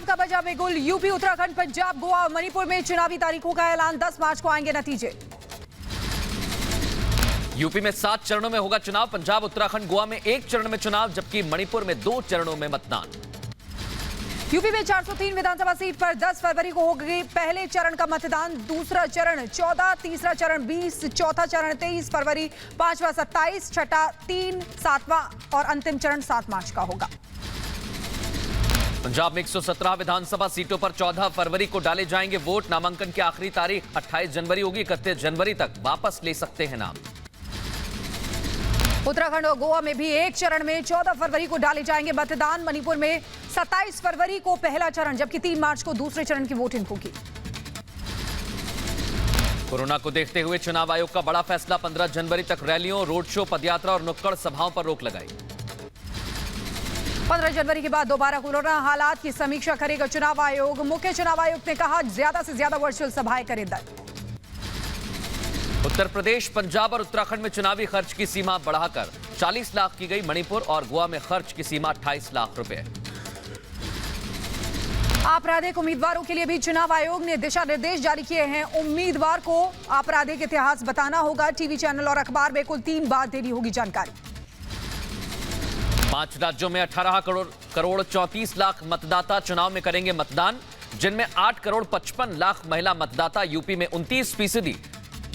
चुनाव का बजा बिगुल। यूपी, उत्तराखंड, पंजाब, गोवा और मणिपुर में चुनावी तारीखों का ऐलान। 10 मार्च को आएंगे नतीजे। यूपी में 7 चरणों में होगा चुनाव। पंजाब, उत्तराखंड, गोवा में 1 चरण में चुनाव, जबकि मणिपुर में 2 चरणों में मतदान। यूपी में 403 विधानसभा सीट पर 10 फरवरी को होगी पहले चरण का मतदान। दूसरा चरण 14, तीसरा चरण 20, चौथा चरण 23 फरवरी, पांचवा 27, छठा 3, सातवां और अंतिम चरण 7 मार्च का होगा। पंजाब में 117 विधानसभा सीटों पर 14 फरवरी को डाले जाएंगे वोट। नामांकन की आखिरी तारीख 28 जनवरी होगी। 31 जनवरी तक वापस ले सकते हैं नाम। उत्तराखंड और गोवा में भी 1 चरण में 14 फरवरी को डाले जाएंगे मतदान। मणिपुर में 27 फरवरी को पहला चरण, जबकि 3 मार्च को दूसरे चरण की वोटिंग होगी। कोरोना को देखते हुए चुनाव आयोग का बड़ा फैसला। 15 जनवरी तक रैलियों, रोड शो, पदयात्रा और नुक्कड़ सभाओं पर रोक लगाई। 15 जनवरी के बाद दोबारा कोरोना हालात की समीक्षा करेगा चुनाव आयोग। मुख्य चुनाव आयुक्त ने कहा, ज्यादा से ज्यादा वर्चुअल सभाएं करें दल। उत्तर प्रदेश, पंजाब और उत्तराखंड में चुनावी खर्च की सीमा बढ़ाकर 40 लाख की गई। मणिपुर और गोवा में खर्च की सीमा 28 लाख रुपए। आपराधिक उम्मीदवारों के लिए भी चुनाव आयोग ने दिशा निर्देश जारी किए हैं। उम्मीदवार को आपराधिक इतिहास बताना होगा। टीवी चैनल और अखबार में कुल 3 बार देनी होगी जानकारी। 5 राज्यों में 18 करोड़ 34 लाख मतदाता चुनाव में करेंगे मतदान, जिनमें 8 करोड़ 55 लाख महिला मतदाता। यूपी में 29%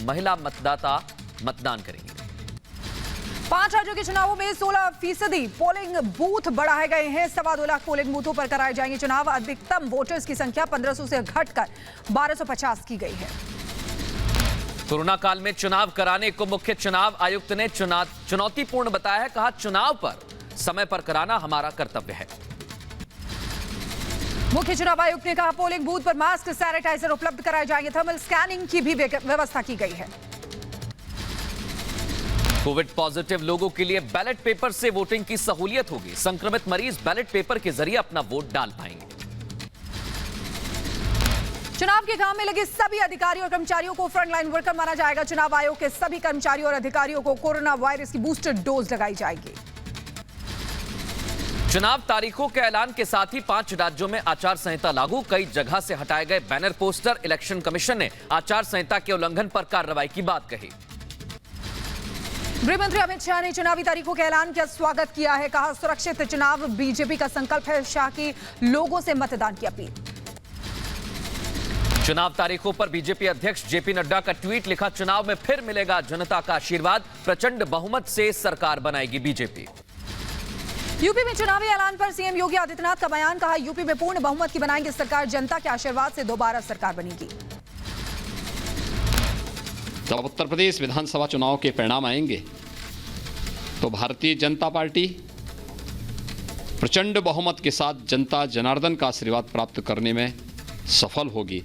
महिला मतदाता मतदान करेंगे। 5 राज्यों के चुनावों में 16% पोलिंग बूथ बढ़ाए गए हैं। 2.25 लाख पोलिंग बूथों पर कराए जाएंगे चुनाव। अधिकतम वोटर्स की संख्या 1500 से घटकर 1250 की गई है। कोरोना काल में चुनाव कराने को मुख्य चुनाव आयुक्त ने चुनौतीपूर्ण बताया है। कहा, चुनाव पर समय पर कराना हमारा कर्तव्य है। मुख्य चुनाव आयुक्त ने कहा, पोलिंग बूथ पर मास्क, सैनिटाइजर उपलब्ध कराए जाएंगे। थर्मल स्कैनिंग की भी व्यवस्था की गई है। कोविड पॉजिटिव लोगों के लिए बैलेट पेपर से वोटिंग की सहूलियत होगी। संक्रमित मरीज बैलेट पेपर के जरिए अपना वोट डाल पाएंगे। चुनाव के काम में लगे सभी अधिकारियों और कर्मचारियों को फ्रंटलाइन वर्कर माना जाएगा। चुनाव आयोग के सभी कर्मचारियों और अधिकारियों को कोरोना वायरस की बूस्टर डोज लगाई जाएगी। चुनाव तारीखों के ऐलान के साथ ही 5 राज्यों में आचार संहिता लागू। कई जगह से हटाए गए बैनर पोस्टर। इलेक्शन कमीशन ने आचार संहिता के उल्लंघन पर कार्रवाई की बात कही। गृह मंत्री अमित शाह ने चुनावी तारीखों के ऐलान का स्वागत किया है। कहा, सुरक्षित चुनाव बीजेपी का संकल्प है। शाह की लोगों से मतदान की अपील। चुनाव तारीखों पर बीजेपी अध्यक्ष जेपी नड्डा का ट्वीट लिखा, चुनाव में फिर मिलेगा जनता का आशीर्वाद। प्रचंड बहुमत से सरकार बनाएगी बीजेपी। यूपी में चुनावी ऐलान पर सीएम योगी आदित्यनाथ का बयान। कहा, यूपी में पूर्ण बहुमत की बनाएंगे सरकार। जनता के आशीर्वाद से दोबारा सरकार बनेगी। जब उत्तर प्रदेश विधानसभा चुनाव के परिणाम आएंगे तो भारतीय जनता पार्टी प्रचंड बहुमत के साथ जनता जनार्दन का आशीर्वाद प्राप्त करने में सफल होगी।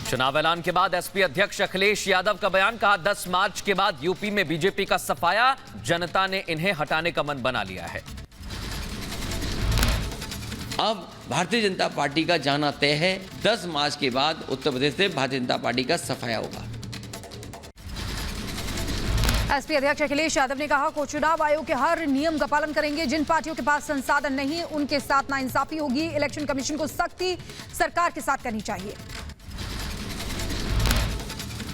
चुनाव ऐलान के बाद एसपी अध्यक्ष अखिलेश यादव का बयान। कहा, 10 मार्च के बाद यूपी में बीजेपी का सफाया। जनता ने इन्हें हटाने का मन बना लिया है। अब भारतीय जनता पार्टी का जाना तय है। 10 मार्च के बाद उत्तर प्रदेश से भारतीय जनता पार्टी का सफाया होगा। एसपी अध्यक्ष अखिलेश यादव ने कहा, को चुनाव आयोग के हर नियम का पालन करेंगे। जिन पार्टियों के पास संसाधन नहीं, उनके साथ नाइंसाफी होगी। इलेक्शन कमीशन को सख्ती सरकार के साथ करनी चाहिए।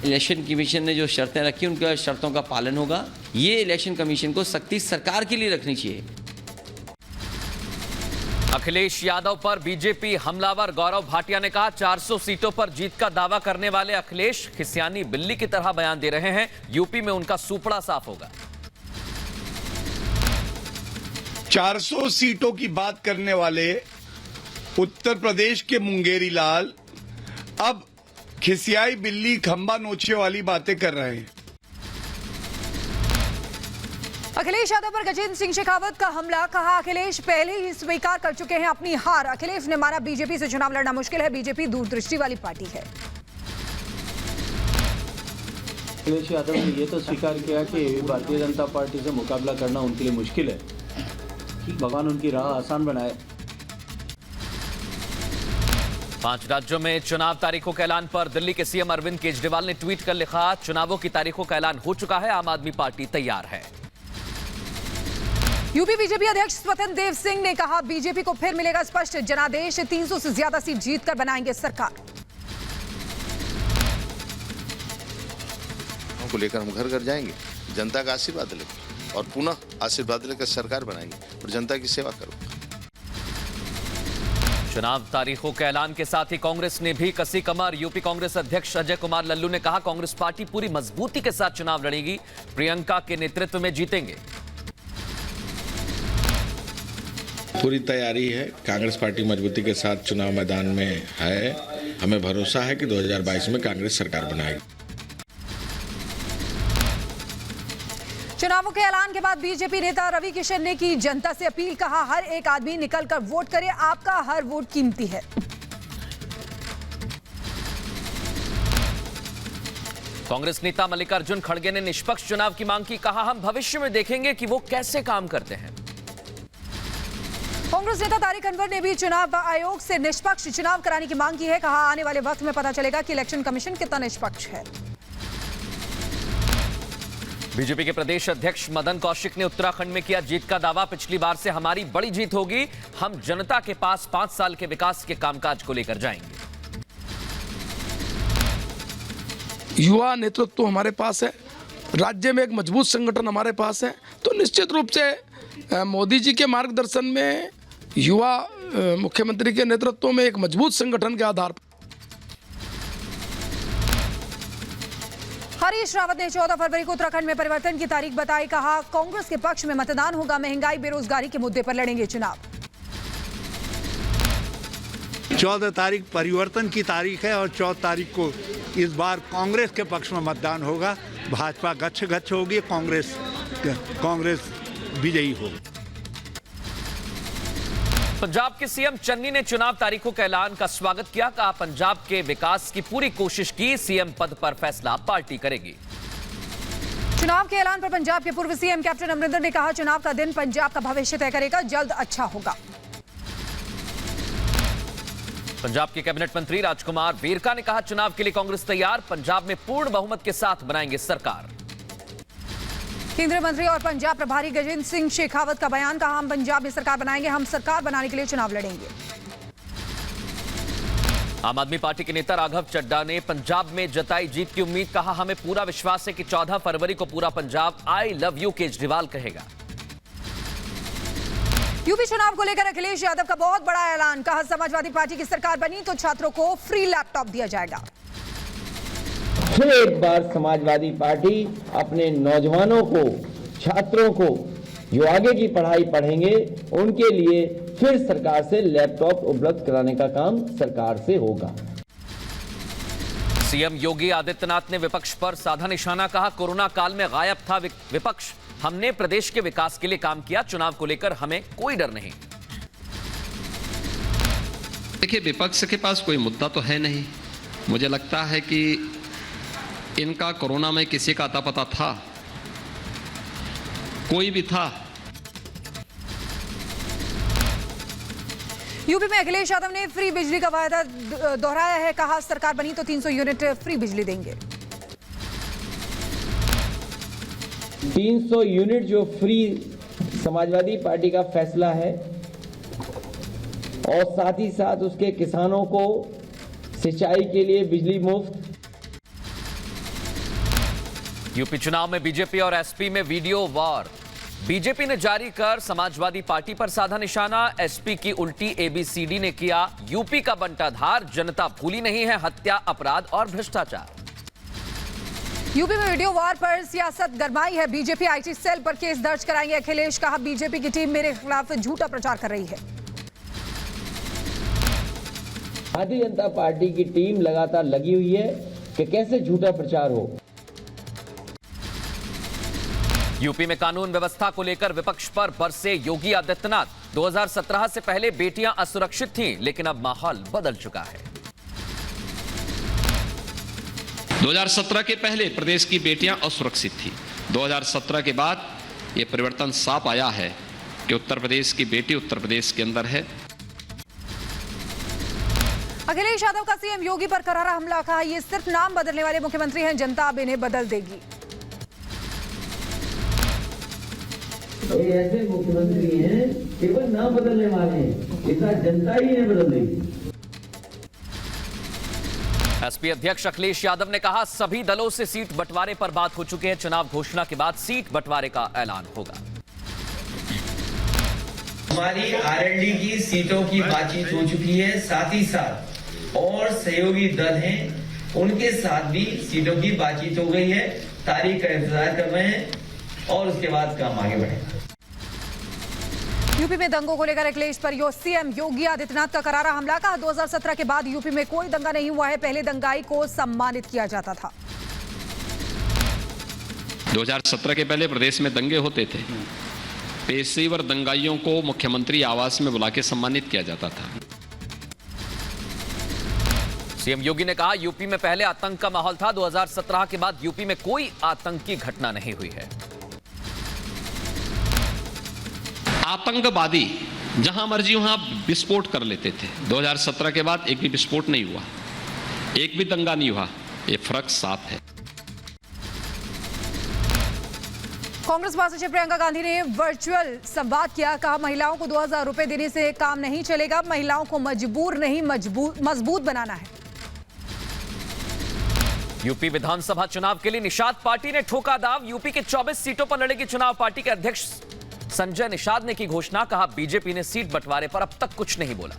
इलेक्शन कमीशन ने जो शर्तें रखी, उनके शर्तों का पालन होगा। ये इलेक्शन कमीशन को सख्ती सरकार के लिए रखनी चाहिए। अखिलेश यादव पर बीजेपी हमलावर। गौरव भाटिया ने कहा, 400 सीटों पर जीत का दावा करने वाले अखिलेश खिसियानी बिल्ली की तरह बयान दे रहे हैं। यूपी में उनका सूपड़ा साफ होगा। 400 सीटों की बात करने वाले उत्तर प्रदेश के मुंगेरी लाल अब खिसियाई बिल्ली खंबा नोचे वाली बातें कर रहे हैं। अखिलेश यादव पर गजेंद्र सिंह शेखावत का हमला। कहा, अखिलेश पहले ही स्वीकार कर चुके हैं अपनी हार। अखिलेश ने माना, बीजेपी से चुनाव लड़ना मुश्किल है। बीजेपी दूरदृष्टि वाली पार्टी है। अखिलेश यादव ने ये तो स्वीकार किया कि भारतीय जनता पार्टी से मुकाबला करना उनके लिए मुश्किल है। भगवान उनकी राह आसान बनाए। 5 राज्यों में चुनाव तारीखों के ऐलान पर दिल्ली के सीएम अरविंद केजरीवाल ने ट्वीट कर लिखा, चुनावों की तारीखों का ऐलान हो चुका है। आम आदमी पार्टी तैयार है। यूपी बीजेपी अध्यक्ष स्वतंत्र देव सिंह ने कहा, बीजेपी को फिर मिलेगा स्पष्ट जनादेश, 300 से ज्यादा सीट जीतकर बनाएंगे सरकार। को लेकर हम घर घर जाएंगे, जनता का आशीर्वाद लेकर और पुनः आशीर्वाद लेकर सरकार बनाएंगे और जनता की सेवा करूंगा। चुनाव तारीखों के ऐलान के साथ ही कांग्रेस ने भी कसी कमर। यूपी कांग्रेस अध्यक्ष अजय कुमार लल्लू ने कहा, कांग्रेस पार्टी पूरी मजबूती के साथ चुनाव लड़ेगी, प्रियंका के नेतृत्व में जीतेंगे। पूरी तैयारी है, कांग्रेस पार्टी मजबूती के साथ चुनाव मैदान में है। हमें भरोसा है कि 2022 में कांग्रेस सरकार बनाएगी। चुनावों के ऐलान के बाद बीजेपी नेता रवि किशन ने की जनता से अपील, कहा हर एक आदमी निकलकर वोट करे, आपका हर वोट कीमती है। कांग्रेस नेता मल्लिकार्जुन खड़गे ने निष्पक्ष चुनाव की मांग की, कहा हम भविष्य में देखेंगे कि वो कैसे काम करते हैं। कांग्रेस नेता तारिक अनवर ने भी चुनाव आयोग से निष्पक्ष चुनाव कराने की मांग की है, कहा आने वाले वक्त में पता चलेगा कि इलेक्शन कमीशन कितना निष्पक्ष है। बीजेपी के प्रदेश अध्यक्ष मदन कौशिक ने उत्तराखंड में किया जीत का दावा, पिछली बार से हमारी बड़ी जीत होगी, हम जनता के पास 5 साल के विकास के कामकाज को लेकर जाएंगे। युवा नेतृत्व हमारे पास है, राज्य में एक मजबूत संगठन हमारे पास है, तो निश्चित रूप से मोदी जी के मार्गदर्शन में युवा मुख्यमंत्री के नेतृत्व में एक मजबूत संगठन के आधार पर। हरीश रावत ने 14 फरवरी को उत्तराखंड में परिवर्तन की तारीख बताई, कहा कांग्रेस के पक्ष में मतदान होगा, महंगाई बेरोजगारी के मुद्दे पर लड़ेंगे चुनाव। 14 तारीख परिवर्तन की तारीख है और 14 तारीख को इस बार कांग्रेस के पक्ष में मतदान होगा, भाजपा गच्छ होगी, कांग्रेस विजयी होगी। पंजाब के सीएम चन्नी ने चुनाव तारीखों के ऐलान का स्वागत किया, कहा पंजाब के विकास की पूरी कोशिश की, सीएम पद पर फैसला पार्टी करेगी। चुनाव के ऐलान पर पंजाब के पूर्व सीएम कैप्टन अमरिंदर ने कहा, चुनाव का दिन पंजाब का भविष्य तय करेगा, जल्द अच्छा होगा। पंजाब के कैबिनेट मंत्री राजकुमार वेरका ने कहा, चुनाव के लिए कांग्रेस तैयार, पंजाब में पूर्ण बहुमत के साथ बनाएंगे सरकार। केंद्रीय मंत्री और पंजाब प्रभारी गजेंद्र सिंह शेखावत का बयान, कहा हम पंजाब में सरकार बनाएंगे, हम सरकार बनाने के लिए चुनाव लड़ेंगे। आम आदमी पार्टी के नेता राघव चड्ढा ने पंजाब में जताई जीत की उम्मीद, कहा हमें पूरा विश्वास है कि 14 फरवरी को पूरा Punjab I love you Kejriwal कहेगा। यूपी चुनाव को लेकर अखिलेश यादव का बहुत बड़ा ऐलान, कहा समाजवादी पार्टी की सरकार बनी तो छात्रों को फ्री लैपटॉप दिया जाएगा। फिर एक बार समाजवादी पार्टी अपने नौजवानों को, छात्रों को जो आगे की पढ़ाई पढ़ेंगे उनके लिए फिर सरकार से लैपटॉप उपलब्ध कराने का काम सरकार से होगा। सीएम योगी आदित्यनाथ ने विपक्ष पर साधा निशाना, कहा कोरोना काल में गायब था विपक्ष, हमने प्रदेश के विकास के लिए काम किया, चुनाव को लेकर हमें कोई डर नहीं। देखिए, विपक्ष के पास कोई मुद्दा तो है नहीं। मुझे लगता है कि इनका कोरोना में किसी का अता पता था, कोई भी था। यूपी में अखिलेश यादव ने फ्री बिजली का वायदा दोहराया है, कहा सरकार बनी तो 300 यूनिट फ्री बिजली देंगे। 300 यूनिट जो फ्री समाजवादी पार्टी का फैसला है और साथ ही साथ उसके किसानों को सिंचाई के लिए बिजली मुफ्त। यूपी चुनाव में बीजेपी और एसपी में वीडियो वॉर, बीजेपी ने जारी कर समाजवादी पार्टी पर साधा निशाना, एसपी की उल्टी एबीसीडी ने किया यूपी का बंटाधार, जनता भूली नहीं है हत्या, अपराध और भ्रष्टाचार। यूपी में वीडियो वॉर पर सियासत गरमाई है, बीजेपी आईटी सेल पर केस दर्ज कराएंगे अखिलेश, कहा बीजेपी की टीम मेरे खिलाफ झूठा प्रचार कर रही है। भारतीय जनता पार्टी की टीम लगातार लगी हुई है कि कैसे झूठा प्रचार हो। यूपी में कानून व्यवस्था को लेकर विपक्ष पर बरसे योगी आदित्यनाथ, 2017 से पहले बेटियां असुरक्षित थीं, लेकिन अब माहौल बदल चुका है। 2017 के पहले प्रदेश की बेटियां असुरक्षित थी। 2017 के बाद यह परिवर्तन साफ आया है कि उत्तर प्रदेश की बेटी उत्तर प्रदेश के अंदर है। अखिलेश यादव का सीएम योगी पर करारा हमला, कहा ये सिर्फ नाम बदलने वाले मुख्यमंत्री हैं, जनता अब इन्हें बदल देगी। ये ऐसे मुख्यमंत्री हैं केवल नाम बदलने वाले हैं, इतना जनता ही नहीं बदल देगी। एसपी अध्यक्ष अखिलेश यादव ने कहा सभी दलों से सीट बंटवारे पर बात हो चुकी है। चुनाव घोषणा के बाद सीट बंटवारे का ऐलान होगा। हमारी आरएलडी की सीटों की बातचीत हो चुकी है, साथ ही साथ और सहयोगी दल हैं उनके साथ भी सीटों की बातचीत हो गई है। तारीख का इंतजार कर रहे हैं और उसके बाद काम आगे बढ़ेगा। यूपी में दंगों को लेकर अखिलेश पर सीएम योगी आदित्यनाथ का करारा हमला। कहा 2017 के बाद यूपी में कोई दंगा नहीं हुआ है, पहले दंगाई को सम्मानित किया जाता था। 2017 के पहले प्रदेश में दंगे होते थे, पेशेवर दंगाइयों को मुख्यमंत्री आवास में बुला के सम्मानित किया जाता था। सीएम योगी ने कहा यूपी में पहले आतंक का माहौल था, 2017 के बाद यूपी में कोई आतंकी घटना नहीं हुई है। आतंकवादी जहां मर्जी वहां विस्फोट कर लेते थे। 2017 के बाद एक भी विस्फोट नहीं हुआ, एक भी दंगा नहीं हुआ, ये फर्क साफ है। कांग्रेस महासचिव प्रियंका गांधी ने वर्चुअल संवाद किया। कहा महिलाओं को 2000 रुपए देने से काम नहीं चलेगा, महिलाओं को मजबूर नहीं मजबूत बनाना है। यूपी विधानसभा चुनाव के लिए निषाद पार्टी ने ठोका दाव। यूपी के 24 सीटों पर लड़ेगी चुनाव। पार्टी के अध्यक्ष संजय निषाद ने की घोषणा। कहा बीजेपी ने सीट बंटवारे पर अब तक कुछ नहीं बोला।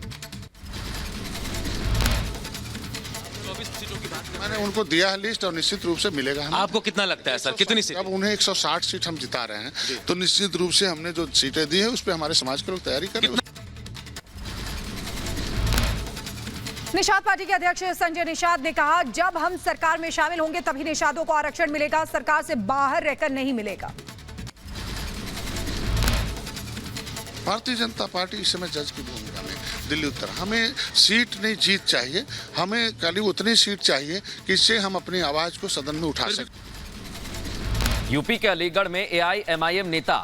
मैंने उनको दिया है लिस्ट और निश्चित रूप से मिलेगा हमें। आपको कितना लगता है सर, कितनी सीट? अब उन्हें 160 सीट हम जिता रहे हैं, तो निश्चित रूप से हमने जो सीटें दी है उस पर हमारे समाज के लोग तैयारी कर रहे हैं। निषाद पार्टी के अध्यक्ष संजय निषाद ने कहा जब हम सरकार में शामिल होंगे तभी निषादों को आरक्षण मिलेगा, सरकार से बाहर रहकर नहीं मिलेगा। भारतीय जनता पार्टी इस समय जज की भूमिका में दिल्ली उत्तर, हमें सीट नहीं जीत चाहिए, हमें खाली उतनी सीट चाहिए कि इससे हम अपनी आवाज को सदन में उठा सकें। यूपी के अलीगढ़ में एआईएमआईएम नेता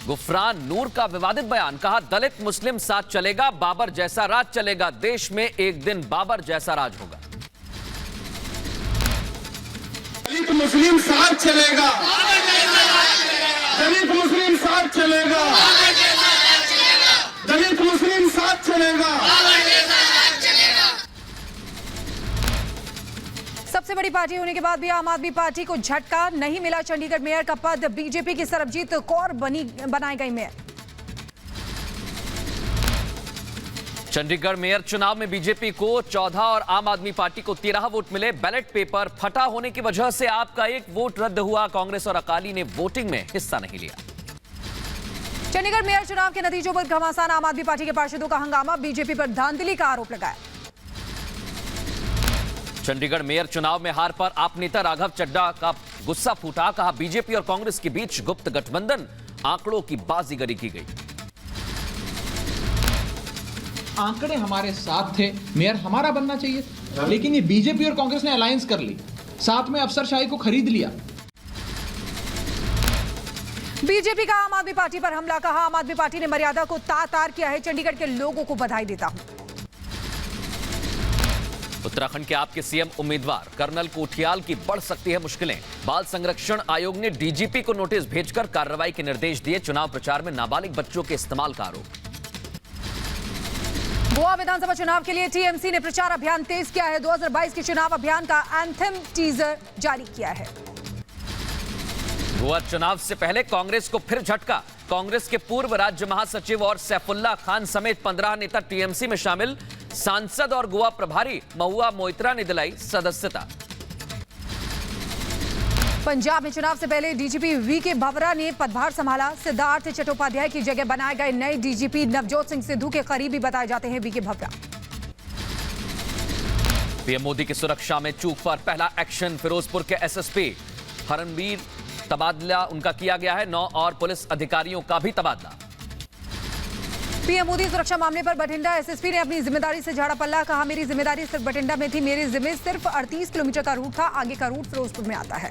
गुफरान नूर का विवादित बयान। कहा दलित मुस्लिम साथ चलेगा, बाबर जैसा राज चलेगा, देश में एक दिन बाबर जैसा राज होगा। दलित मुस्लिम साथ चलेगा, दलित मुस्लिम साथ चलेगा, दलित मुस्लिम साथ चलेगा। सबसे बड़ी पार्टी होने के बाद भी आम आदमी पार्टी को झटका नहीं मिला। चंडीगढ़ मेयर का पद बीजेपी की सरबजीत कौर बनाई गई मेयर। चंडीगढ़ मेयर चुनाव में बीजेपी को 14 और आम आदमी पार्टी को 13 वोट मिले। बैलेट पेपर फटा होने की वजह से आपका एक वोट रद्द हुआ। कांग्रेस और अकाली ने वोटिंग में हिस्सा नहीं लिया। चंडीगढ़ मेयर चुनाव के नतीजों पर घमासान। आम आदमी पार्टी के पार्षदों का हंगामा, बीजेपी पर धांधली का आरोप लगाया। चंडीगढ़ मेयर चुनाव में हार पर आप नेता राघव चड्ढा का गुस्सा फूटा। कहा बीजेपी और कांग्रेस के बीच गुप्त गठबंधन, आंकड़ों की बाजीगरी की गई। आंकड़े हमारे साथ थे, मेयर हमारा बनना चाहिए, लेकिन ये बीजेपी और कांग्रेस ने अलायंस कर ली, साथ में अफसरशाही को खरीद लिया। बीजेपी का आम आदमी पार्टी पर हमला। कहा आम आदमी पार्टी ने मर्यादा को तार किया है। चंडीगढ़ के लोगों को बधाई देता हूं। उत्तराखंड के आपके सीएम उम्मीदवार कर्नल कोठियाल की बढ़ सकती है मुश्किलें। बाल संरक्षण आयोग ने डीजीपी को नोटिस भेजकर कार्रवाई के निर्देश दिए। चुनाव प्रचार में नाबालिग बच्चों के इस्तेमाल का आरोप। गोवा विधानसभा चुनाव के लिए टीएमसी ने प्रचार अभियान तेज किया है। 2022 के चुनाव अभियान का एंथम टीजर जारी किया है। गोवा चुनाव से पहले कांग्रेस को फिर झटका। कांग्रेस के पूर्व राज्य महासचिव और सैफुल्ला खान समेत 15 नेता टीएमसी में शामिल। सांसद और गोवा प्रभारी महुआ मोइत्रा ने दिलाई सदस्यता। पंजाब में चुनाव से पहले डीजीपी वीके भवरा ने पदभार संभाला। सिद्धार्थ चट्टोपाध्याय की जगह बनाए गए नए डीजीपी नवजोत सिंह सिद्धू के करीबी बताए जाते हैं वीके भवरा। पीएम मोदी की सुरक्षा में चूक पर पहला एक्शन। फिरोजपुर के एसएसपी हरणवीर तबादला उनका किया गया है। 9 और पुलिस अधिकारियों का भी तबादला। पीएम मोदी सुरक्षा मामले पर बठिंडा एसएसपी ने अपनी जिम्मेदारी से झाड़ा पल्ला। कहा मेरी जिम्मेदारी सिर्फ बठिंडा में थी, मेरी जिम्मे सिर्फ 38 किलोमीटर का रूट था, आगे का रूट फिरोजपुर में आता है।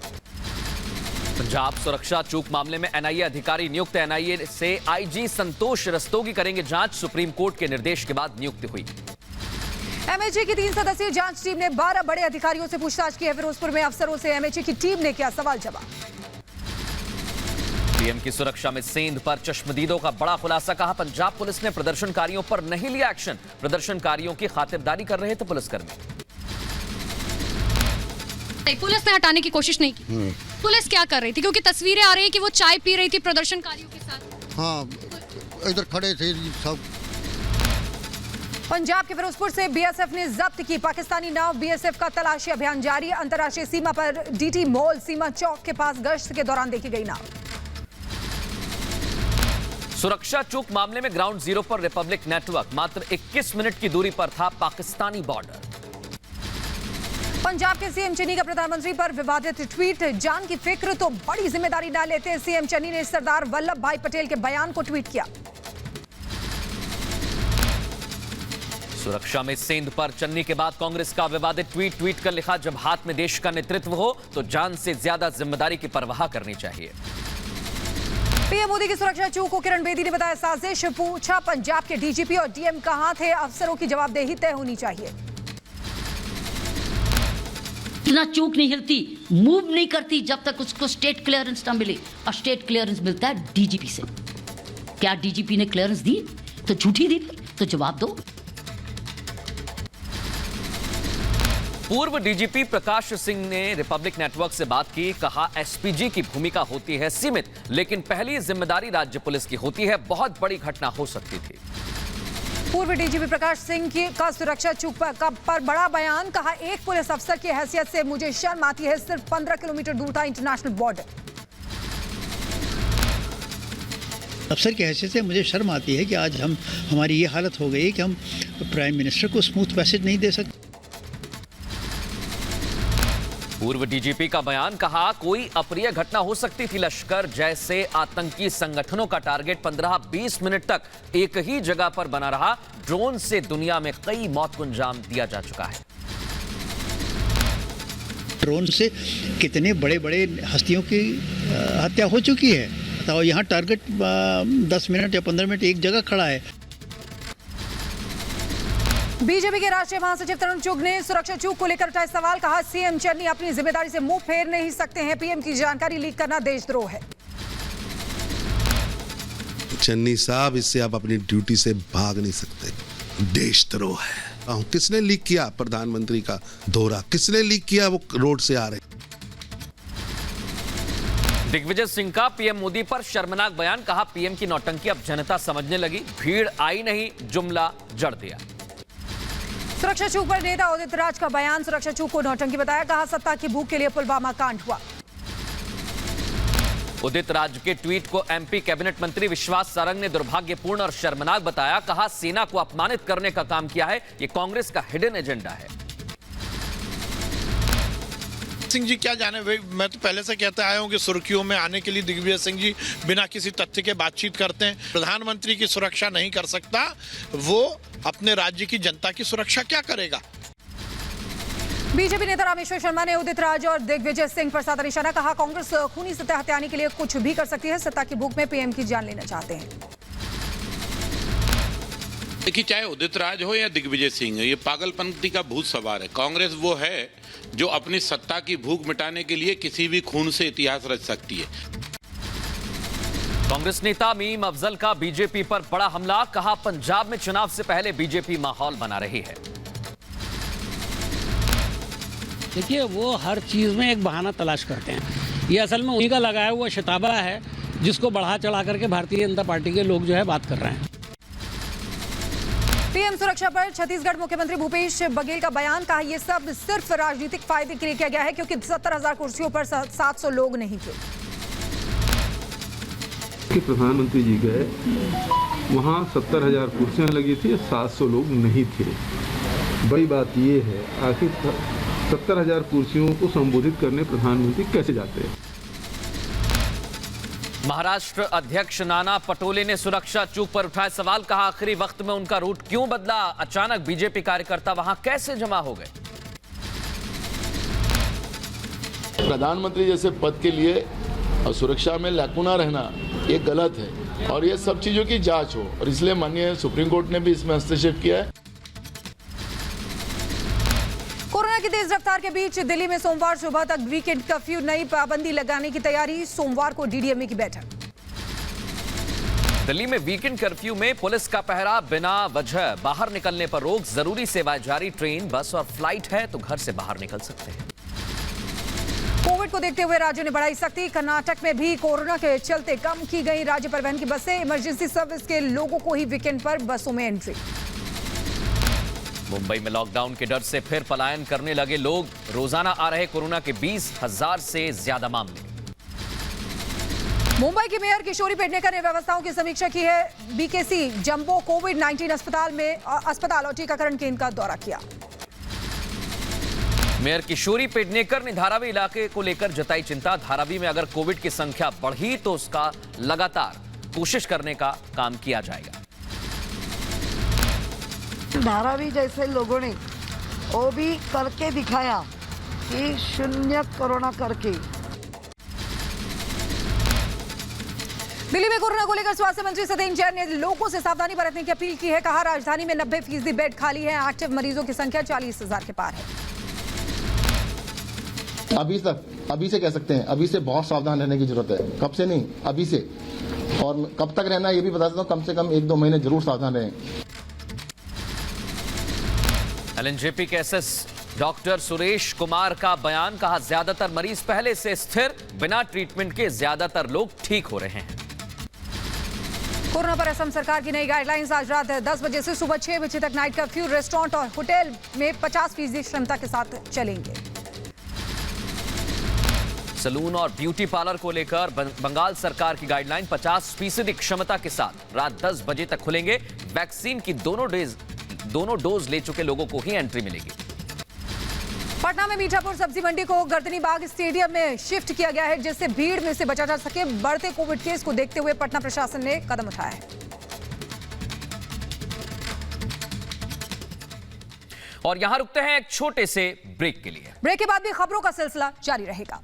पंजाब सुरक्षा चूक मामले में एनआईए अधिकारी नियुक्त। एनआईए से आईजी संतोष रस्तोगी करेंगे जांच। सुप्रीम कोर्ट के निर्देश के बाद नियुक्ति हुई। एमएचए की 3 सदस्यीय जांच टीम ने 12 बड़े अधिकारियों से पूछताछ की है। फिरोजपुर में अफसरों से एमएचए की टीम ने किया सवाल जवाब। पीएम की सुरक्षा में सेंध पर चश्मदीदों का बड़ा खुलासा, कहा पंजाब पुलिस ने प्रदर्शनकारियों पर नहीं लिया एक्शन, प्रदर्शनकारियों की खातिरदारी कर रहे थे पुलिसकर्मी। पुलिस ने हटाने की कोशिश नहीं की, पुलिस क्या कर रही थी? क्योंकि तस्वीरें आ रही है कि वो चाय पी रही थी प्रदर्शनकारियों के साथ। हाँ, इधर खड़े थे सब। पंजाब के फिरोजपुर से बीएसएफ ने जब्त की पाकिस्तानी नाव। बीएसएफ का तलाशी अभियान जारी। अंतर्राष्ट्रीय सीमा पर डीटी मॉल सीमा चौक के पास गश्त के दौरान देखी गई नाव। सुरक्षा चूक मामले में ग्राउंड जीरो पर रिपब्लिक नेटवर्क, मात्र 21 मिनट की दूरी पर था पाकिस्तानी बॉर्डर। पंजाब के सीएम चन्नी का प्रधानमंत्री पर विवादित ट्वीट। जान की फिक्र तो बड़ी जिम्मेदारी ना लेते सीएम चन्नी ने सरदार वल्लभ भाई पटेल के बयान को ट्वीट किया। सुरक्षा में सेंध पर चन्नी के बाद कांग्रेस का विवादित ट्वीट कर लिखा, जब हाथ में देश का नेतृत्व हो तो जान से ज्यादा जिम्मेदारी की परवाह करनी चाहिए। पीएम मोदी की सुरक्षा चूक को किरण बेदी ने बताया साजिश। पूछा पंजाब के डीजीपी और डीएम कहां थे, अफसरों की जवाबदेही तय होनी चाहिए। इतना चूक नहीं हिलती, मूव नहीं करती जब तक उसको स्टेट क्लियरेंस ना मिले, और स्टेट क्लियरेंस मिलता है डीजीपी से। क्या डीजीपी ने क्लियरेंस दी तो झूठी दी, तो जवाब दो। पूर्व डीजीपी प्रकाश सिंह ने रिपब्लिक नेटवर्क से बात की, कहा एसपीजी की भूमिका होती है सीमित, लेकिन पहली जिम्मेदारी राज्य पुलिस की होती है, बहुत बड़ी घटना हो सकती थी। पूर्व डीजीपी प्रकाश सिंह का सुरक्षा चूक पर बड़ा बयान, कहा एक पुलिस अफसर की हैसियत से मुझे शर्म आती है, सिर्फ 15 किलोमीटर दूर था इंटरनेशनल बॉर्डर। अफसर की हैसियत से मुझे शर्म आती है कि आज हमारी ये हालत हो गई कि हम प्राइम मिनिस्टर को स्मूथ पैसेज नहीं दे सकते। पूर्व डीजीपी का बयान, कहा कोई अप्रिय घटना हो सकती थी, लश्कर जैसे आतंकी संगठनों का टारगेट 15-20 मिनट तक एक ही जगह पर बना रहा, ड्रोन से दुनिया में कई मौत को अंजाम दिया जा चुका है। ड्रोन से कितने बड़े बड़े हस्तियों की हत्या हो चुकी है, बताओ। यहाँ टारगेट 10 मिनट या 15 मिनट एक जगह खड़ा है। बीजेपी के राष्ट्रीय महासचिव तरुण चुग ने सुरक्षा चूक को लेकर उठाए सवाल, कहा सीएम चन्नी अपनी जिम्मेदारी से मुंह फेर नहीं सकते हैं, पीएम की जानकारी लीक करना देशद्रोह है। चन्नी साहब, इससे आप अपनी ड्यूटी से भाग नहीं सकते, देशद्रोह है। किसने लीक किया प्रधानमंत्री का दौरा, किसने लीक किया वो रोड से आ रहे। दिग्विजय सिंह का पीएम मोदी पर शर्मनाक बयान, कहा पीएम की नौटंकी अब जनता समझने लगी, भीड़ आई नहीं, जुमला जड़ दिया। सुरक्षा चूक पर नेता उदित राज का बयान, सुरक्षा चूक को नौटंकी बताया, कहा सत्ता की भूख के लिए पुलवामा कांड हुआ। उदित राज के ट्वीट को एमपी कैबिनेट मंत्री विश्वास सारंग ने दुर्भाग्यपूर्ण और शर्मनाक बताया, कहा सेना को अपमानित करने का काम किया है, ये कांग्रेस का हिडन एजेंडा है। सिंह जी क्या जाने भाई, मैं तो पहले से कहते आया हूं कि सुर्खियों में आने के लिए दिग्विजय सिंह जी बिना किसी तथ्य के बातचीत करते हैं। प्रधानमंत्री की सुरक्षा नहीं कर सकता, वो अपने राज्य की जनता की सुरक्षा क्या करेगा। बीजेपी नेता रामेश्वर शर्मा ने उदित राज और दिग्विजय सिंह पर साधा निशाना, कहा कांग्रेस खूनी सत्ता हथियाने के लिए कुछ भी कर सकती है, सत्ता की भूख में पीएम की जान लेना चाहते हैं। देखिए, चाहे उदित राज हो या दिग्विजय सिंह, ये पागलपंथी का भूत सवार है। कांग्रेस वो है जो अपनी सत्ता की भूख मिटाने के लिए किसी भी खून से इतिहास रच सकती है। कांग्रेस नेता मीम अफजल का बीजेपी पर बड़ा हमला, कहा पंजाब में चुनाव से पहले बीजेपी माहौल बना रही है। देखिए, वो हर चीज में एक बहाना तलाश करते हैं, ये असल में उन्हीं का लगाया हुआ शताबा है, जिसको बढ़ा चढ़ा करके भारतीय जनता पार्टी के लोग जो है बात कर रहे हैं। पीएम सुरक्षा पर छत्तीसगढ़ मुख्यमंत्री भूपेश बघेल का बयान, कहा यह सब सिर्फ राजनीतिक फायदे के लिए किया गया है, क्योंकि 70,000 कुर्सियों पर 700 लोग नहीं थे। कि प्रधानमंत्री जी गए, वहाँ 70,000 कुर्सियां लगी थी, 700 लोग नहीं थे। बड़ी बात यह है, आखिर 70,000 कुर्सियों को संबोधित करने प्रधानमंत्री कैसे जाते हैं। महाराष्ट्र अध्यक्ष नाना पटोले ने सुरक्षा चूक पर उठाए सवाल, कहा आखिरी वक्त में उनका रूट क्यों बदला, अचानक बीजेपी कार्यकर्ता वहां कैसे जमा हो गए। प्रधानमंत्री जैसे पद के लिए सुरक्षा में लैकुना रहना ये गलत है, और ये सब चीजों की जांच हो, और इसलिए माननीय सुप्रीम कोर्ट ने भी इसमें हस्तक्षेप किया है। कोरोना की तेज रफ्तार के बीच दिल्ली में सोमवार सुबह तक वीकेंड कर्फ्यू, नई पाबंदी लगाने की तैयारी, सोमवार को डीडीएमए की बैठक। दिल्ली में वीकेंड कर्फ्यू में पुलिस का पहरा, बिना वजह बाहर निकलने पर रोक, जरूरी सेवाएं जारी, ट्रेन, बस और फ्लाइट है तो घर से बाहर निकल सकते हैं। कोविड को देखते हुए राज्य ने बढ़ाई सख्ती। कर्नाटक में भी कोरोना के चलते कम की गई राज्य परिवहन की बसें। इमरजेंसी सर्विस के लोगों को ही वीकेंड पर बसों में एंट्री। मुंबई में लॉकडाउन के डर से फिर पलायन करने लगे लोग। रोजाना आ रहे कोरोना के 20,000 से ज्यादा मामले। मुंबई की मेयर किशोरी पेडनेकर ने व्यवस्थाओं की समीक्षा की है। बीकेसी जंबो कोविड-19 अस्पताल और टीकाकरण केंद्र का दौरा किया। मेयर किशोरी पेडनेकर ने धारावी इलाके को लेकर जताई चिंता। धारावी में अगर कोविड की संख्या बढ़ी तो उसका लगातार कोशिश करने का काम किया जाएगा। धारावी जैसे लोगों ने वो भी करके दिखाया कि शून्य कोरोना करके। दिल्ली में कोरोना को लेकर स्वास्थ्य मंत्री सत्येंद्र जैन ने लोगों से सावधानी बरतने की अपील की है। कहा, राजधानी में 90% बेड खाली है। एक्टिव मरीजों की संख्या 40,000 के पार है। अभी से कह सकते हैं, अभी से बहुत सावधान रहने की जरूरत है। कब से नहीं, अभी से। और कब तक रहना ये भी बता देता हूँ, कम से कम 1-2 महीने जरूर सावधान रहें। एलएनजेपी के एसएस डॉक्टर सुरेश कुमार का बयान। कहा, ज्यादातर मरीज पहले से स्थिर, बिना ट्रीटमेंट के ज्यादातर लोग ठीक हो रहे हैं। कोरोना पर असम सरकार की नई गाइडलाइंस। आज रात 10 बजे से सुबह 6 बजे तक नाइट कर्फ्यू। रेस्टोरेंट और होटल में 50% क्षमता के साथ चलेंगे। सलून और ब्यूटी पार्लर को लेकर बंगाल सरकार की गाइडलाइन। 50% क्षमता के साथ रात 10 बजे तक खुलेंगे। वैक्सीन की दोनों डोज ले चुके लोगों को ही एंट्री मिलेगी। पटना में मीठापुर सब्जी मंडी को गर्दनी बाग स्टेडियम में शिफ्ट किया गया है, जिससे भीड़ में से बचा जा सके। बढ़ते कोविड केस को देखते हुए पटना प्रशासन ने कदम उठाया है। और यहां रुकते हैं एक छोटे से ब्रेक के लिए। ब्रेक के बाद भी खबरों का सिलसिला जारी रहेगा।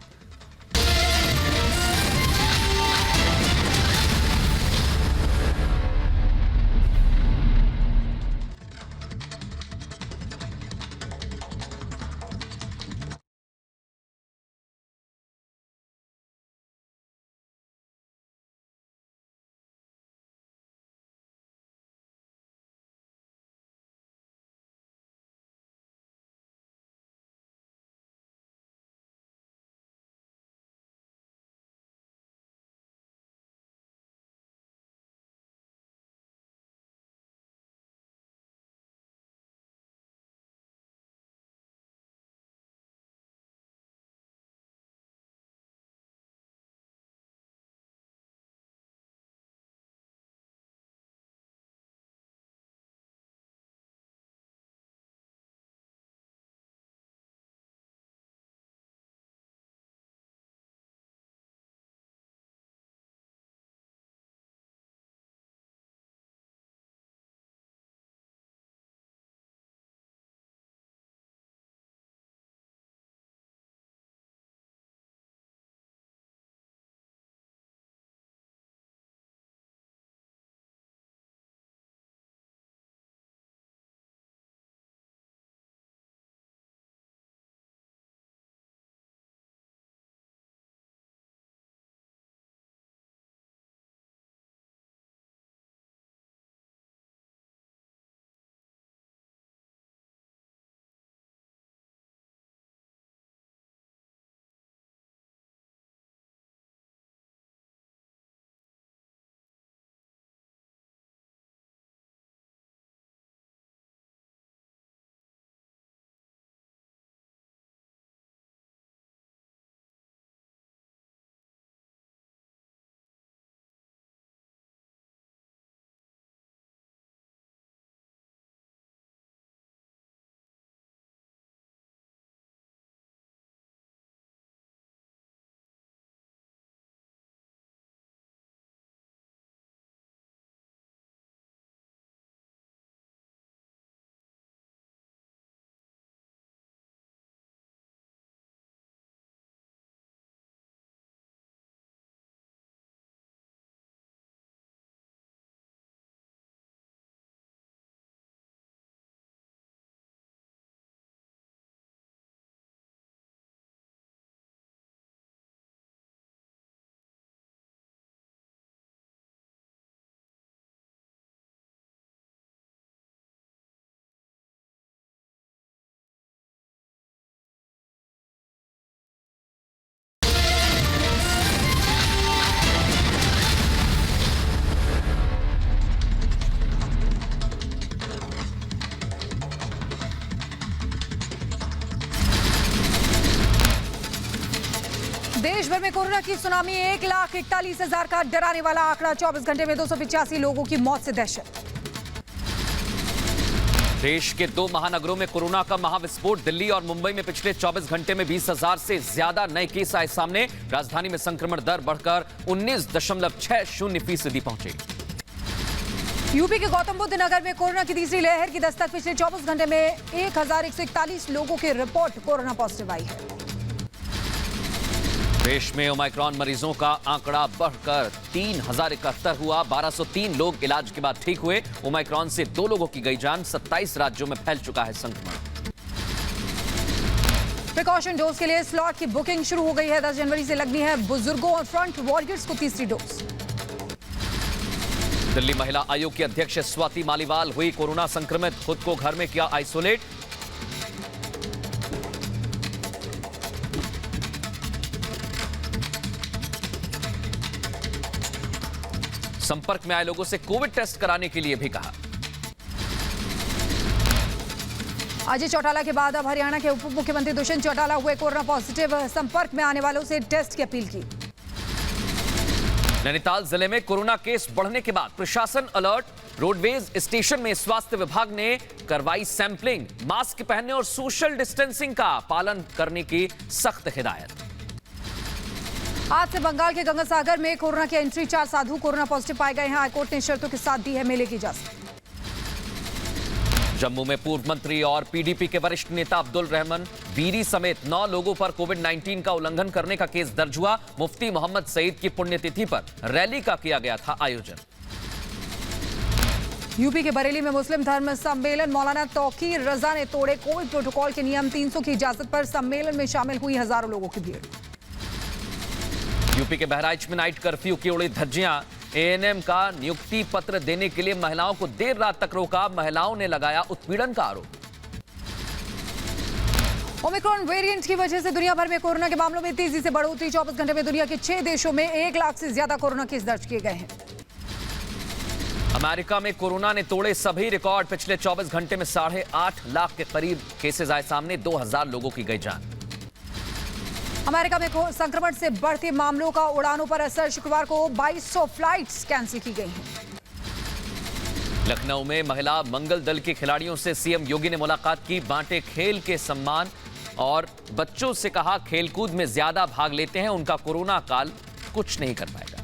देश भर में कोरोना की सुनामी, 1,41,000 का डराने वाला आंकड़ा। 24 घंटे में 285 लोगों की मौत से दहशत। देश के 2 महानगरों में कोरोना का महाविस्फोट। दिल्ली और मुंबई में पिछले 24 घंटे में 20,000 से ज्यादा नए केस आए सामने। राजधानी में संक्रमण दर बढ़कर 19.60% पहुंची। यूपी के गौतम बुद्ध नगर में कोरोना की तीसरी लहर की दस्तक। पिछले 24 घंटे में 1,141 लोगों की रिपोर्ट कोरोना पॉजिटिव आई है। देश में ओमाइक्रॉन मरीजों का आंकड़ा बढ़कर 3,071 हुआ। 1,203 लोग इलाज के बाद ठीक हुए। ओमाइक्रॉन से 2 लोगों की गई जान। 27 राज्यों में फैल चुका है संक्रमण। प्रिकॉशन डोज के लिए स्लॉट की बुकिंग शुरू हो गई है। 10 जनवरी से लगनी है बुजुर्गों और फ्रंट वॉरियर्स को तीसरी डोज। दिल्ली महिला आयोग की अध्यक्ष स्वाति मालीवाल हुई कोरोना संक्रमित, खुद को घर में किया आइसोलेट। संपर्क में आए लोगों से कोविड टेस्ट कराने के लिए भी कहा। अजय चौटाला के बाद अब हरियाणा के उप मुख्यमंत्री दुष्यंत चौटाला हुए कोरोना पॉजिटिव। संपर्क में आने वालों से टेस्ट की अपील की। नैनीताल जिले में कोरोना केस बढ़ने के बाद प्रशासन अलर्ट। रोडवेज स्टेशन में स्वास्थ्य विभाग ने करवाई सैंपलिंग। मास्क पहनने और सोशल डिस्टेंसिंग का पालन करने की सख्त हिदायत। आज से बंगाल के गंगासागर में कोरोना की एंट्री। 4 साधु कोरोना पॉजिटिव पाए गए हैं। हाईकोर्ट ने शर्तों के साथ दी है मेले की इजाजत। जम्मू में पूर्व मंत्री और पीडीपी के वरिष्ठ नेता अब्दुल रहमान वीरी समेत 9 लोगों पर कोविड-19 का उल्लंघन करने का केस दर्ज हुआ। मुफ्ती मोहम्मद सईद की पुण्यतिथि पर रैली का किया गया था आयोजन। यूपी के बरेली में मुस्लिम धर्म सम्मेलन। मौलाना तौकीर रजा ने तोड़े कोविड प्रोटोकॉल के नियम। 300 की इजाजत पर सम्मेलन में शामिल हुई हजारों लोगों की भीड़। यूपी के बहराइच में नाइट कर्फ्यू की उड़ी धज्जियां। एएनएम का नियुक्ति पत्र देने के लिए महिलाओं को देर रात तक रोका। महिलाओं ने लगाया उत्पीड़न का आरोप। ओमिक्रॉन वेरिएंट की वजह से दुनिया भर में कोरोना के मामलों में तेजी से बढ़ोतरी। 24 घंटे में दुनिया के 6 देशों में 1 लाख से ज्यादा कोरोना केस दर्ज किए गए हैं। अमेरिका में कोरोना ने तोड़े सभी रिकॉर्ड। पिछले 24 घंटे में 8.5 लाख के करीब केसेस आए सामने। 2,000 लोगों की गई जान। अमेरिका में संक्रमण से बढ़ते मामलों का उड़ानों पर असर। शुक्रवार को 2,200 फ्लाइट्स कैंसिल की गई हैं। लखनऊ में महिला मंगल दल के खिलाड़ियों से सीएम योगी ने मुलाकात की। बांटे खेल के सम्मान और बच्चों से कहा खेलकूद में ज्यादा भाग लेते हैं, उनका कोरोना काल कुछ नहीं कर पाएगा।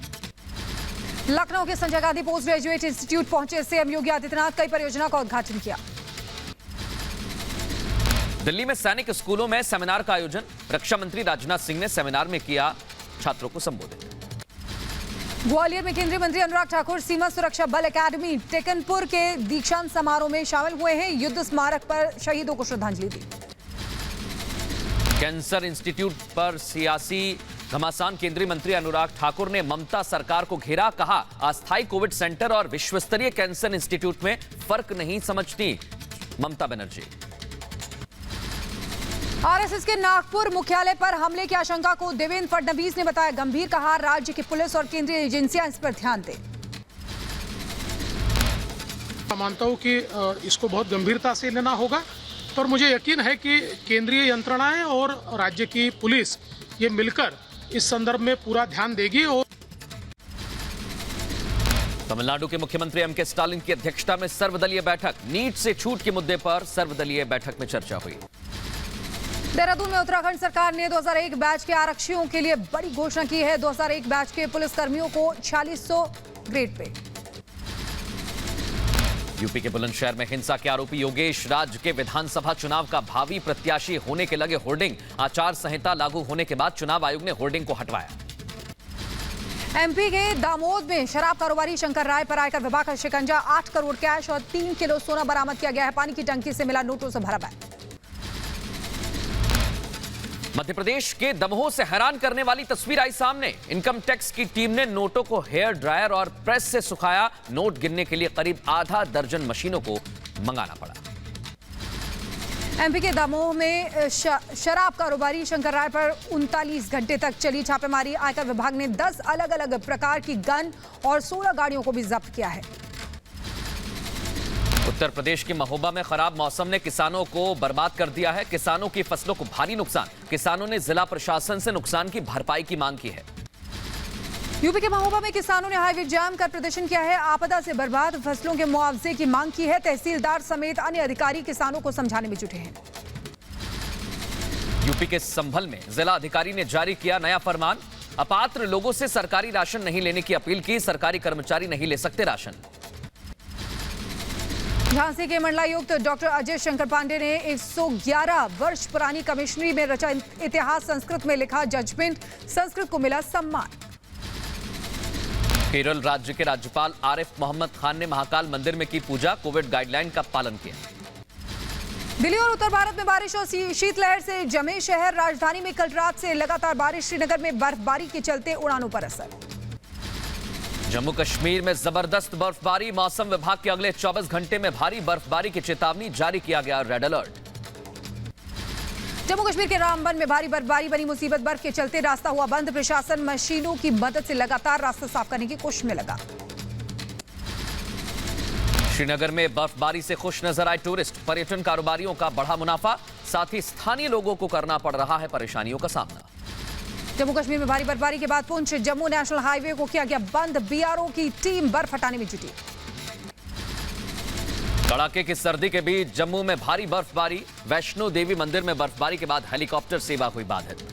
लखनऊ के Sanjay Gandhi post graduate institute पहुंचे सीएम योगी आदित्यनाथ। कई परियोजना का उद्घाटन किया। दिल्ली में सैनिक स्कूलों में सेमिनार का आयोजन। रक्षा मंत्री राजनाथ सिंह ने सेमिनार में किया छात्रों को संबोधित। ग्वालियर में केंद्रीय मंत्री अनुराग ठाकुर सीमा सुरक्षा बल एकेडमी टेकनपुर के दीक्षांत समारोह में शामिल हुए हैं। युद्ध स्मारक पर शहीदों को श्रद्धांजलि दी। कैंसर इंस्टीट्यूट पर सियासी घमासान। केंद्रीय मंत्री अनुराग ठाकुर ने ममता सरकार को घेरा। कहा अस्थायी कोविड सेंटर और विश्वस्तरीय कैंसर इंस्टीट्यूट में फर्क नहीं समझती ममता बनर्जी। आरएसएस के नागपुर मुख्यालय पर हमले की आशंका को देवेंद्र फडणवीस ने बताया गंभीर। कहा राज्य की पुलिस और केंद्रीय एजेंसियां इस पर ध्यान दें। मानता हूं कि इसको बहुत गंभीरता से लेना होगा और मुझे यकीन है कि केंद्रीय यंत्रणाएं और राज्य की पुलिस ये मिलकर इस संदर्भ में पूरा ध्यान देगी। और तमिलनाडु के मुख्यमंत्री एमके स्टालिन की अध्यक्षता में सर्वदलीय बैठक। नीट से छूट के मुद्दे पर सर्वदलीय बैठक में चर्चा हुई। देहरादून में उत्तराखंड सरकार ने 2001 बैच के आरक्षियों के लिए बड़ी घोषणा की है। 2001 बैच के पुलिसकर्मियों को 4600 ग्रेड पे। यूपी के बुलंदशहर में हिंसा के आरोपी योगेश राज के विधानसभा चुनाव का भावी प्रत्याशी होने के लगे होर्डिंग। आचार संहिता लागू होने के बाद चुनाव आयोग ने होर्डिंग को हटवाया। एमपी के दामोद में शराब कारोबारी शंकर राय पर आयकर विभाग का शिकंजा। 8 करोड़ कैश और 3 किलो सोना बरामद किया गया है। पानी की टंकी से मिला नोटों से भरा बैग। मध्य प्रदेश के दमोह से हैरान करने वाली तस्वीर आई सामने। इनकम टैक्स की टीम ने नोटों को हेयर ड्रायर और प्रेस से सुखाया। नोट गिनने के लिए करीब आधा दर्जन मशीनों को मंगाना पड़ा। एमपी के दमोह में शराब कारोबारी शंकर राय पर 39 घंटे तक चली छापेमारी। आयकर विभाग ने 10 अलग अलग प्रकार की गन और 16 गाड़ियों को भी जब्त किया है। उत्तर प्रदेश के महोबा में खराब मौसम ने किसानों को बर्बाद कर दिया है। किसानों की फसलों को भारी नुकसान। किसानों ने जिला प्रशासन से नुकसान की भरपाई की मांग की है। यूपी के महोबा में किसानों ने हाईवे जाम कर प्रदर्शन किया है। आपदा से बर्बाद फसलों के मुआवजे की मांग की है। तहसीलदार समेत अन्य अधिकारी किसानों को समझाने में जुटे हैं। यूपी के संभल में जिला अधिकारी ने जारी किया नया फरमान। अपात्र लोगों से सरकारी राशन नहीं लेने की अपील की। सरकारी कर्मचारी नहीं ले सकते राशन। झांसी के मंडलायुक्त डॉक्टर अजय शंकर पांडे ने 111 वर्ष पुरानी कमिश्नरी में रचा इतिहास संस्कृत में लिखा जजमेंट। संस्कृत को मिला सम्मान। केरल राज्य के राज्यपाल आरिफ मोहम्मद खान ने महाकाल मंदिर में की पूजा। कोविड गाइडलाइन का पालन किया। दिल्ली और उत्तर भारत में बारिश और शीतलहर से जमे शहर। राजधानी में कल रात से लगातार बारिश। श्रीनगर में बर्फबारी के चलते उड़ानों पर असर। जम्मू कश्मीर में जबरदस्त बर्फबारी। मौसम विभाग के अगले 24 घंटे में भारी बर्फबारी की चेतावनी जारी किया गया। Red alert. जम्मू कश्मीर के रामबन में भारी बर्फबारी बनी मुसीबत। बर्फ के चलते रास्ता हुआ बंद। प्रशासन मशीनों की मदद से लगातार रास्ता साफ करने की कोशिश में लगा। श्रीनगर में बर्फबारी से खुश नजर आए टूरिस्ट। पर्यटन कारोबारियों का बढ़ा मुनाफा। साथ ही स्थानीय लोगों को करना पड़ रहा है परेशानियों का सामना। जम्मू कश्मीर में भारी बर्फबारी के बाद पुंछ जम्मू नेशनल हाईवे को किया गया बंद। बीआरओ की टीम बर्फ हटाने में जुटी। कड़ाके की सर्दी के बीच जम्मू में भारी बर्फबारी। वैष्णो देवी मंदिर में बर्फबारी के बाद हेलीकॉप्टर सेवा हुई बाधित।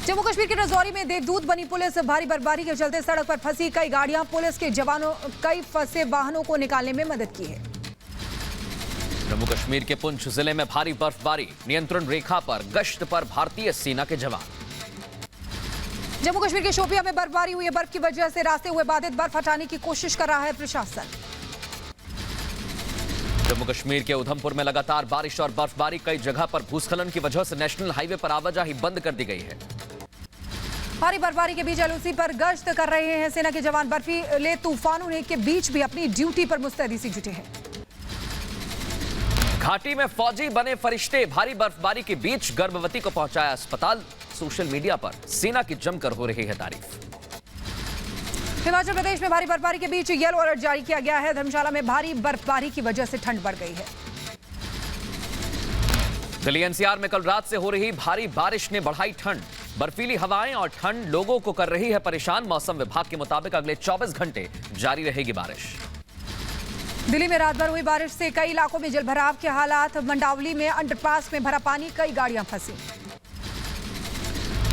जम्मू कश्मीर के राजौरी में देवदूत बनी पुलिस। भारी बर्फबारी के चलते सड़क पर फंसी कई गाड़ियां। पुलिस के जवानों कई फंसे वाहनों को निकालने में मदद की है। जम्मू कश्मीर के पुंछ जिले में भारी बर्फबारी। नियंत्रण रेखा पर गश्त पर भारतीय सेना के जवान। जम्मू कश्मीर के शोपियां में बर्फबारी हुई है। बर्फ की वजह से रास्ते हुए बाधित। बर्फ हटाने की कोशिश कर रहा है प्रशासन। जम्मू कश्मीर के उधमपुर में लगातार बारिश और बर्फबारी। कई जगह पर भूस्खलन की वजह से नेशनल हाईवे पर आवाजाही बंद कर दी गई है। भारी बर्फबारी के बीच एलओसी पर गश्त कर रहे हैं सेना के जवान। बर्फीले तूफानों के बीच भी अपनी ड्यूटी पर मुस्तैदी से जुटे हैं। घाटी में फौजी बने फरिश्ते। भारी बर्फबारी के बीच गर्भवती को पहुंचाया अस्पताल। सोशल मीडिया पर सेना की जमकर हो रही है तारीफ। हिमाचल प्रदेश में भारी बर्फबारी के बीच येलो अलर्ट जारी किया गया है। धर्मशाला में भारी बर्फबारी की वजह से ठंड बढ़ गई है। दिल्ली एनसीआर में कल रात से हो रही भारी बारिश ने बढ़ाई ठंड। बर्फीली हवाएं और ठंड लोगों को कर रही है परेशान। मौसम विभाग के मुताबिक अगले 24 घंटे जारी रहेगी बारिश। दिल्ली में रात भर हुई बारिश से कई इलाकों में जलभराव के हालात। मंडावली में अंडरपास में भरा पानी। कई गाड़ियां फंसी।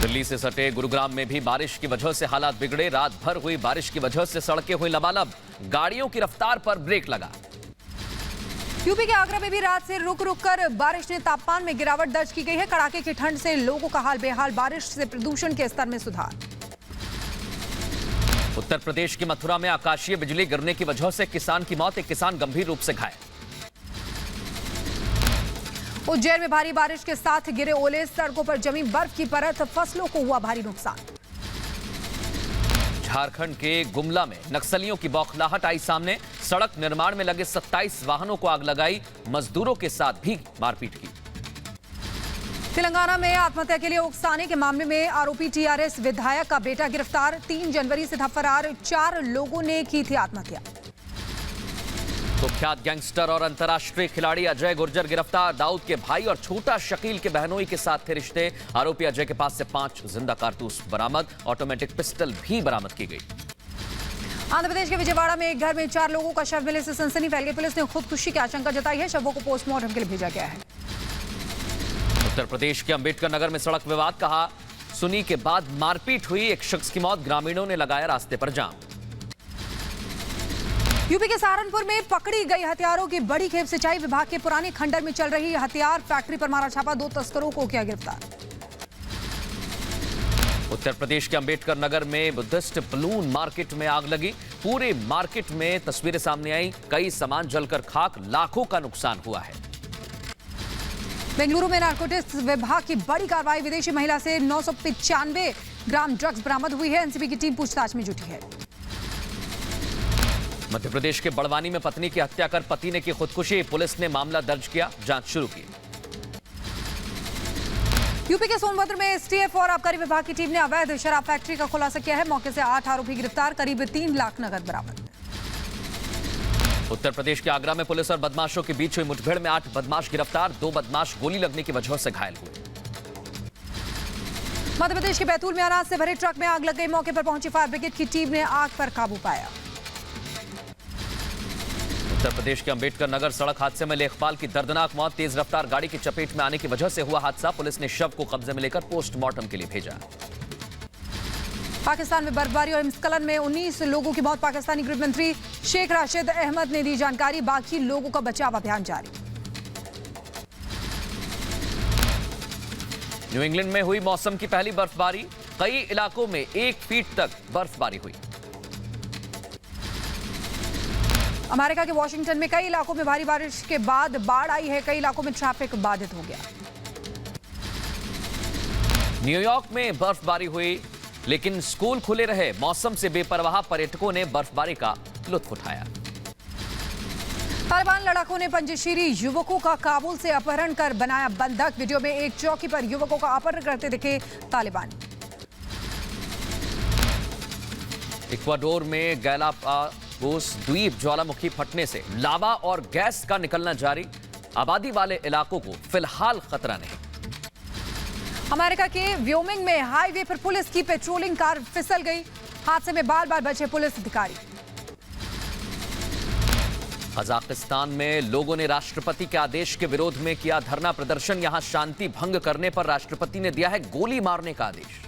दिल्ली से सटे गुरुग्राम में भी बारिश की वजह से हालात बिगड़े। रात भर हुई बारिश की वजह से सड़कें हुई लबालब। गाड़ियों की रफ्तार पर ब्रेक लगा। यूपी के आगरा में भी रात से रुक रुक कर बारिश ने तापमान में गिरावट दर्ज की गई है। कड़ाके की ठंड से लोगों का हाल बेहाल। बारिश से प्रदूषण के स्तर में सुधार। उत्तर प्रदेश की मथुरा में आकाशीय बिजली गिरने की वजह से किसान की मौत। एक किसान गंभीर रूप से घायल। उज्जैन में भारी बारिश के साथ गिरे ओले। सड़कों पर जमी बर्फ की परत। फसलों को हुआ भारी नुकसान। झारखंड के गुमला में नक्सलियों की बौखलाहट आई सामने। सड़क निर्माण में लगे 27 वाहनों को आग लगाई। मजदूरों के साथ भी मारपीट की। तेलंगाना में आत्महत्या के लिए उकसाने के मामले में आरोपी टीआरएस विधायक का बेटा गिरफ्तार। 3 जनवरी से था फरार। 4 लोगों ने की थी आत्महत्या। कुख्यात गैंगस्टर और अंतर्राष्ट्रीय खिलाड़ी अजय गुर्जर गिरफ्तार। दाऊद के भाई और छोटा शकील के बहनोई के साथ थे रिश्ते। आरोपी अजय के पास से 5 जिंदा कारतूस बरामद। ऑटोमेटिक पिस्टल भी बरामद की गई। आंध्र प्रदेश के विजयवाड़ा में एक घर में 4 लोगों का शव मिलने से सनसनी फैल गई। पुलिस ने खुदकुशी की आशंका जताई है। शवों को पोस्टमार्टम के लिए भेजा गया है। उत्तर प्रदेश के अंबेडकर नगर में सड़क विवाद। कहा सुनी के बाद मारपीट हुई। एक शख्स की मौत। ग्रामीणों ने लगाया रास्ते पर जाम। यूपी के सहारनपुर में पकड़ी गई हथियारों की बड़ी खेप। सिंचाई विभाग के पुराने खंडर में चल रही हथियार फैक्ट्री पर मारा छापा। 2 तस्करों को किया गिरफ्तार। उत्तर प्रदेश के अंबेडकर नगर में बुद्धिस्ट बलून मार्केट में आग लगी। पूरे मार्केट में तस्वीरें सामने आई। कई सामान जलकर खाक। लाखों का नुकसान हुआ है। बेंगलुरु में नारकोटिक्स विभाग की बड़ी कार्रवाई। विदेशी महिला से 995 ग्राम ड्रग्स बरामद हुई है। एनसीबी की टीम पूछताछ में जुटी है। मध्य प्रदेश के बड़वानी में पत्नी की हत्या कर पति ने की खुदकुशी। पुलिस ने मामला दर्ज किया। जांच शुरू की। यूपी के सोनभद्र में एसटीएफ और आबकारी विभाग की टीम ने अवैध शराब फैक्ट्री का खुलासा किया है। मौके से 8 आरोपी गिरफ्तार। करीब 3 लाख नगद बरामद। उत्तर प्रदेश के आगरा में पुलिस और बदमाशों के बीच हुई मुठभेड़ में 8 बदमाश गिरफ्तार, 2 बदमाश गोली लगने की वजह से घायल हुए। मध्य प्रदेश के बैतूल में अनाज से भरे ट्रक में आग लग गई। मौके पर पहुंची फायर ब्रिगेड की टीम ने आग पर काबू पाया। उत्तर प्रदेश के अंबेडकर नगर सड़क हादसे में लेखपाल की दर्दनाक मौत, तेज रफ्तार गाड़ी की चपेट में आने की वजह से हुआ हादसा। पुलिस ने शव को कब्जे में लेकर पोस्टमार्टम के लिए भेजा। पाकिस्तान में बर्फबारी और हिमस्खलन में 19 लोगों की मौत। पाकिस्तानी गृह मंत्री शेख राशिद अहमद ने दी जानकारी। बाकी लोगों का बचाव अभियान जारी। न्यू इंग्लैंड में हुई मौसम की पहली बर्फबारी, कई इलाकों में 1 फीट तक बर्फबारी हुई। अमेरिका के वॉशिंगटन में कई इलाकों में भारी बारिश के बाद बाढ़ आई है। कई इलाकों में ट्रैफिक बाधित हो गया। न्यूयॉर्क में बर्फबारी हुई, लेकिन स्कूल खुले रहे। मौसम से बेपरवाह पर्यटकों ने बर्फबारी का लुत्फ उठाया। तालिबान लड़ाकों ने पंजशीरी युवकों का काबुल से अपहरण कर बनाया बंधक। वीडियो में एक चौकी पर युवकों का अपहरण करते दिखे तालिबान। इक्वाडोर में गैलापागोस द्वीप ज्वालामुखी फटने से लावा और गैस का निकलना जारी। आबादी वाले इलाकों को फिलहाल खतरा नहीं। अमेरिका के व्योमिंग में हाईवे पर पुलिस की पेट्रोलिंग कार फिसल गई। हादसे में बाल-बाल बचे पुलिस अधिकारी। कजाकिस्तान में लोगों ने राष्ट्रपति के आदेश के विरोध में किया धरना प्रदर्शन। यहां शांति भंग करने पर राष्ट्रपति ने दिया है गोली मारने का आदेश।